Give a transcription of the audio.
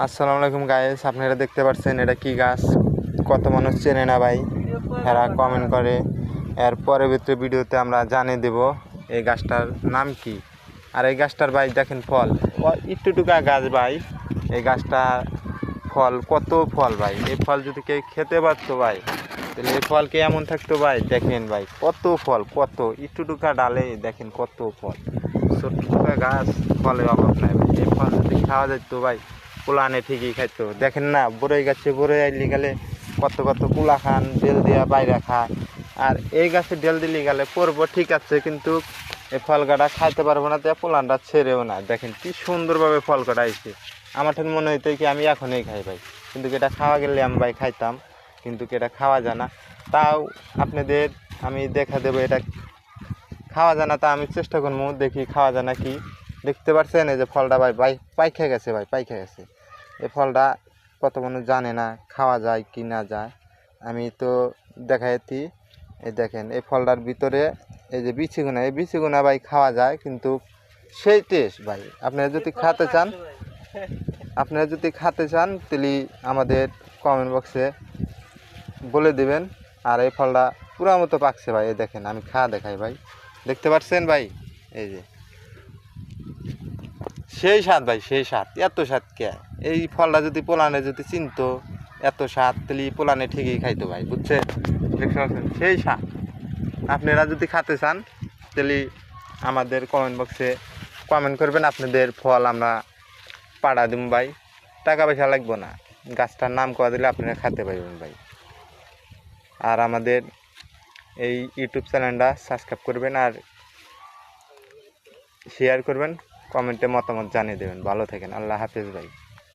আসসালামু আলাইকুম গাইস, আপনারা দেখতে পাচ্ছেন এটা কি গাছ? কত মানুষ চেনে না ভাই, এরা কমেন্ট করে। এর পরবর্তী ভিডিওতে আমরা জানিয়ে দেব এই গাছটার নাম কি। আর এই গাছটার ভাই দেখেন ফল, একটুটুকা গাছ ভাই। এই গাছটা ফল, কত ফল ভাই। এই ফল যদি কেউ খেতে পারতো ভাই, তাহলে এই ফল কে এমন থাকতো ভাই। দেখেন ভাই কত ফল, কত একটুটুকা ডালে দেখেন কত ফল। ছোট্টুকা গাছ, ফলের অভাব নাই ভাই। এই ফল যদি খাওয়া যেত ভাই, পোলানে ঠিকই খাইতো। দেখেন না, বড়ই গাছে বড়ই আইলি গেলে কত কত কুলা খান, ডেল দিয়া বাইরে খায়। আর এই গাছে ডেল দিলি গেলে পড়বো ঠিক আছে, কিন্তু এই ফল কাটা খাইতে পারবো না, তো পোলানটা ছেড়েও না। দেখেন কি সুন্দরভাবে ফল কাটা আইছে। আমার ঠিক মনে হইতো কি আমি এখনই খাই ভাই, কিন্তু এটা খাওয়া গেলে আমি ভাই খাইতাম, কিন্তু এটা খাওয়া যায় না। তাও আপনাদের আমি দেখা দেবো এটা খাওয়া যায় না, তা আমি চেষ্টা করবো, দেখি খাওয়া যায় না কি। দেখতে পাচ্ছেন এই যে ফলটা ভাই পাইখা গেছে ভাই, পাইখা গেছে। এই ফলটা কত মানুষ জানে না খাওয়া যায় কি না যায়। আমি তো দেখাইছি, এই দেখেন এই ফলটার ভিতরে এই যে বিচিগুনা, এই বিচিগুনা ভাই খাওয়া যায়, কিন্তু সেই টেস্ট ভাই। আপনারা যদি খেতে চান, তাহলে আমাদের কমেন্ট বক্সে বলে দিবেন। আর এই ফলটা পুরো মতো পাকছে ভাই, এই দেখেন আমি খাওয়া দেখাই ভাই। দেখতে পাচ্ছেন ভাই, এই যে সেই স্বাদ ভাই, সেই স্বাদ। এত স্বাদ কে? এই ফলটা যদি পোলানে যদি চিনতো এত স্বাদ, তাহলে পোলানে ঠিকই খাইতো ভাই, বুঝছে? দেখতে পাচ্ছেন সেই স্বাদ। আপনারা যদি খেতে চান, তাহলে আমাদের কমেন্ট বক্সে কমেন্ট করবেন, আপনাদের ফল আমরা পাড়া দিব ভাই। টাকা পয়সা লাগবো না, গাছটার নাম করা দিলে আপনারা খেতে পারবেন ভাই। আর আমাদের এই ইউটিউব চ্যানেলটা সাবস্ক্রাইব করবেন আর শেয়ার করবেন, কমেন্টে মতামত জানিয়ে দেবেন। ভালো থাকেন, আল্লাহ হাফেজ ভাই।